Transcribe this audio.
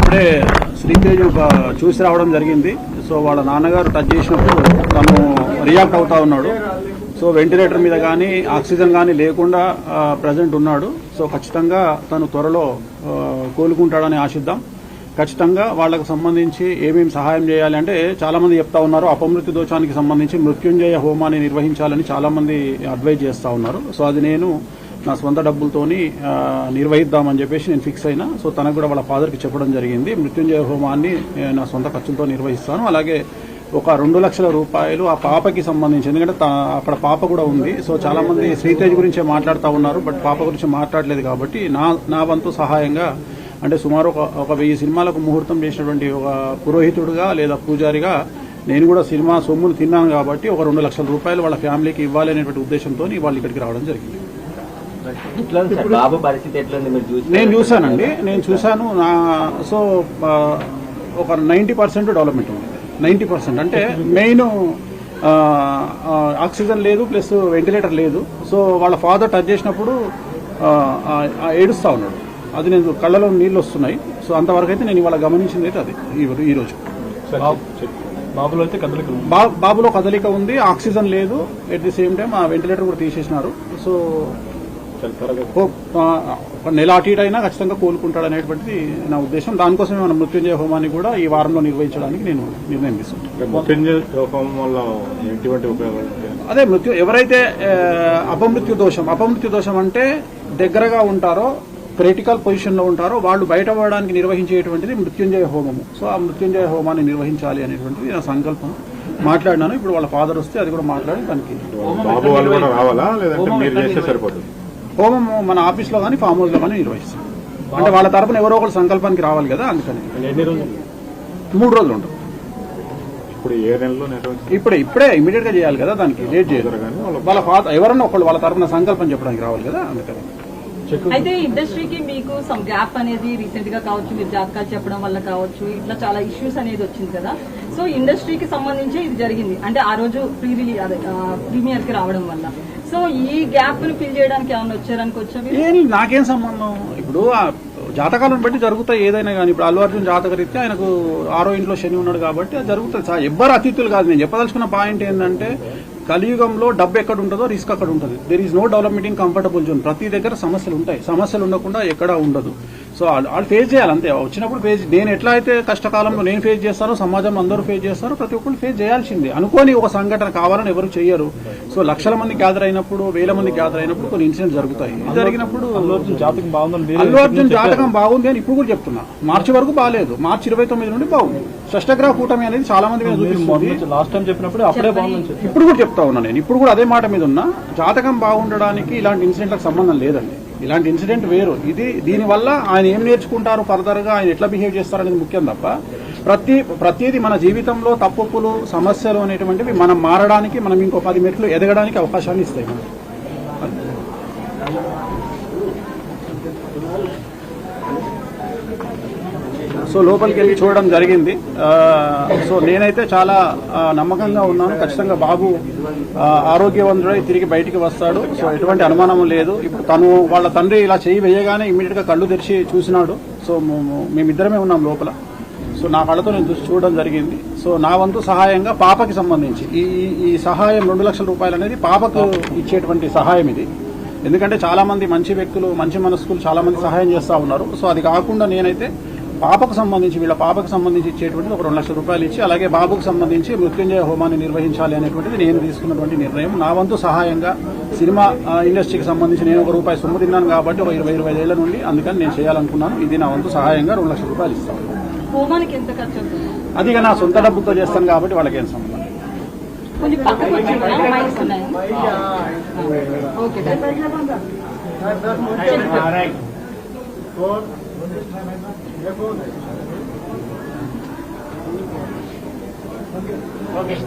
ఇప్పుడే శ్రీతేజ్ చూసి రావడం జరిగింది. సో వాళ్ళ నాన్నగారు టచ్ చేసినప్పుడు తను రియాక్ట్ అవుతా ఉన్నాడు. సో వెంటిలేటర్ మీద కానీ ఆక్సిజన్ కానీ లేకుండా ప్రజెంట్ ఉన్నాడు. సో ఖచ్చితంగా తను త్వరలో కోలుకుంటాడని ఆశిద్దాం. ఖచ్చితంగా వాళ్లకు సంబంధించి ఏమేమి సహాయం చేయాలి అంటే చాలా మంది చెప్తా ఉన్నారు. అపమృత్యు దోషానికి సంబంధించి మృత్యుంజయ హోమాన్ని నిర్వహించాలని చాలా మంది అడ్వైజ్ చేస్తా ఉన్నారు. సో అది నేను నా సొంత డబ్బులతోని నిర్వహిద్దామని చెప్పేసి నేను ఫిక్స్ అయినా. సో తనకు కూడా వాళ్ళ ఫాదర్కి చెప్పడం జరిగింది. మృత్యుంజయ హోమాన్ని నా సొంత ఖర్చులతో నిర్వహిస్తాను. అలాగే ఒక 2 లక్షల రూపాయలు ఆ పాపకి సంబంధించి, ఎందుకంటే అక్కడ పాప కూడా ఉంది. సో చాలా మంది శ్రీతేజ్ గురించే మాట్లాడుతూ ఉన్నారు, బట్ పాప గురించి మాట్లాడలేదు. కాబట్టి నా వంతు సహాయంగా అంటే సుమారు ఒక 1000 సినిమాలకు ముహూర్తం చేసినటువంటి ఒక పురోహితుడుగా లేదా పూజారిగా నేను కూడా సినిమా సొమ్మును తిన్నాను. కాబట్టి ఒక 2 లక్షల రూపాయలు వాళ్ళ ఫ్యామిలీకి ఇవ్వాలి అనేటువంటి ఉద్దేశంతో వాళ్ళు ఇక్కడికి రావడం జరిగింది. నేను చూశానండి, నేను చూశాను. సో ఒక 90% డెవలప్మెంట్ ఉంది. 90% అంటే మెయిన్ ఆక్సిజన్ లేదు, ప్లస్ వెంటిలేటర్ లేదు. సో వాళ్ళ ఫాదర్ టచ్ చేసినప్పుడు ఏడుస్తా ఉన్నాడు. అది నేను కళ్ళలో నీళ్ళు వస్తున్నాయి. సో అంతవరకు అయితే నేను ఇవాళ గమనించింది అయితే అది ఈరోజు. బాబులో కదలిక ఉంది, ఆక్సిజన్ లేదు. ఎట్ ది సేమ్ టైం ఆ వెంటిలేటర్ కూడా తీసేసినారు. సో ఒక నెల అటు ఇటు అయినా ఖచ్చితంగా కోలుకుంటాడు అనేటువంటిది నా ఉద్దేశం. దానికోసమే మన మృత్యుంజయ హోమాన్ని కూడా ఈ వారంలో నిర్వహించడానికి నేను నిర్ణయం తీసుకుంటాను. అదే ఎవరైతే అపమృత్యు దోషం అంటే దగ్గరగా ఉంటారో, క్రిటికల్ పొజిషన్ లో ఉంటారో వాళ్ళు బయటపడడానికి నిర్వహించేటువంటిది మృత్యుంజయ హోమము. సో ఆ మృత్యుంజయ హోమాన్ని నిర్వహించాలి అనేటువంటిది నా సంకల్పం. మాట్లాడినాను. ఇప్పుడు వాళ్ళ ఫాదర్ వస్తే అది కూడా మాట్లాడి దానికి హోమం మన ఆఫీస్లో కానీ ఫామ్ హౌస్ లో కానీ నిర్వహిస్తాం. అంటే వాళ్ళ తరపున ఎవరో ఒకరు సంకల్పానికి రావాలి కదా, అందుకని 3 రోజులు ఉంటుంది. ఇప్పుడే ఇమీడియట్ గా చేయాలి కదా, దానికి లేట్ చేయదు. వాళ్ళ ఫాదర్ ఎవరన్నా ఒకళ్ళు వాళ్ళ తరపున సంకల్పం చెప్పడానికి రావాలి కదా, అందుకని. అయితే ఇండస్ట్రీకి మీకు సమ్ గ్యాప్ అనేది రీసెంట్ గా కావచ్చు, మీరు జాతకాలు చెప్పడం వల్ల కావచ్చు, ఇట్లా చాలా ఇష్యూస్ అనేది వచ్చింది కదా. సో ఇండస్ట్రీకి సంబంధించి ఇది జరిగింది అంటే ఆ రోజు ప్రీమియర్ కి రావడం వల్ల. సో ఈ గ్యాప్ ని ఫిల్ చేయడానికి ఏమన్నా వచ్చారనుకోవచ్చు? నాకేం సంబంధం. ఇప్పుడు జాతకాలను బట్టి జరుగుతాయి ఏదైనా కానీ. ఇప్పుడు అల్లు అర్జున్ జాతకరీత్యా ఆయనకు 6వ ఇంట్లో శని ఉన్నాడు కాబట్టి అది జరుగుతుంది. ఎవ్వరు అతిథులు కాదు. నేను చెప్పదలుచుకున్న పాయింట్ ఏంటంటే కలియుగంలో డబ్బు ఎక్కడ ఉంటుందో రిస్క్ అక్కడ ఉంటుంది. There is no development in comfortable zone. ప్రతి దగ్గర సమస్యలు ఉంటాయి. సమస్యలు ఉండకుండా ఎక్కడా ఉండదు. సో వాళ్ళు ఫేస్ చేయాలి అంతే. వచ్చినప్పుడు నేను ఎట్లా అయితే కష్టకాలంలో నేను ఫేస్ చేస్తానో సమాజం అందరూ ఫేస్ చేస్తారో, ప్రతి ఒక్కరు ఫేస్ చేయాల్సిందే. అనుకోని ఒక సంఘటన కావాలని ఎవరు చెయ్యరు. సో లక్షల మంది గ్యాదర్ అయినప్పుడు, 1000 మంది గ్యాదర్ అయినప్పుడు కొన్ని ఇన్సిడెంట్స్ జరుగుతాయి. జరిగినప్పుడు అల్లు అర్జున్ జాతకం బాగుంది అని ఇప్పుడు కూడా చెప్తున్నా. మార్చి వరకు బాగాలేదు, మార్చి 29 నుండి బాగుంది. షష్టగ్రహ కూటమి అనేది చాలా మంది మీద చూపిస్తుంది. లాస్ట్ టైం చెప్పినప్పుడు అప్పుడే బాగుంది. ఇప్పుడు కూడా చెప్తా ఉన్నా నేను. ఇప్పుడు కూడా అదే మాట మీద ఉన్నా. జాతకం బాగుండడానికి ఇలాంటి ఇన్సిడెంట్లకు సంబంధం లేదండి. ఇలాంటి ఇన్సిడెంట్ వేరు. దీనివల్ల ఆయన ఏం నేర్చుకుంటారు, ఫర్దర్ గా ఆయన ఎట్లా బిహేవ్ చేస్తారనేది ముఖ్యం తప్ప ప్రతిదీ మన జీవితంలో తప్పులు, సమస్యలు అనేటువంటివి మనం మారడానికి, మనం ఇంకో 10 మెట్లు ఎదగడానికి అవకాశాన్ని ఇస్తాయి. సో లోపలికి వెళ్ళి చూడడం జరిగింది. సో నేనైతే చాలా నమ్మకంగా ఉన్నాను. ఖచ్చితంగా బాబు ఆరోగ్యవంతుడై తిరిగి బయటికి వస్తాడు. సో ఎటువంటి అనుమానం లేదు. ఇప్పుడు వాళ్ళ తండ్రి ఇలా చేయి వేయగానే ఇమీడియట్ గా కళ్ళు తెరిచి చూసినాడు. సో మేమిద్దరమే ఉన్నాం లోపల. సో నా కళ్ళతో నేను చూడడం జరిగింది. సో నా వంతు సహాయంగా పాపకి సంబంధించి ఈ సహాయం 2 లక్షల రూపాయలు అనేది పాపకు ఇచ్చేటువంటి సహాయం ఇది. ఎందుకంటే చాలా మంది మంచి వ్యక్తులు, మంచి మనస్కులు చాలా మంది సహాయం చేస్తా ఉన్నారు. సో అది కాకుండా నేనైతే వీళ్ళ పాపకు సంబంధించి ఇచ్చేటువంటిది ఒక 2 లక్షల రూపాయలు ఇచ్చి, అలాగే బాబుకు సంబంధించి మృత్యుంజయ హోమాన్ని నిర్వహించాలి అనేటువంటిది నేను తీసుకున్నటువంటి నిర్ణయం. నా వంతు సహాయంగా సినిమా ఇండస్ట్రీకి సంబంధించి నేను ₹1 సొమ్ము తిన్నాను కాబట్టి ఒక 20-25 ఏళ్ల నుండి, అందుకని నేను చేయాలనుకున్నాను. ఇది నా వంతు సహాయంగా 2 లక్షల రూపాయలు ఇస్తాను. అది నా సొంత డబ్బుతో చేస్తాను కాబట్టి వాళ్ళకి ఏం సంబంధం. Okay.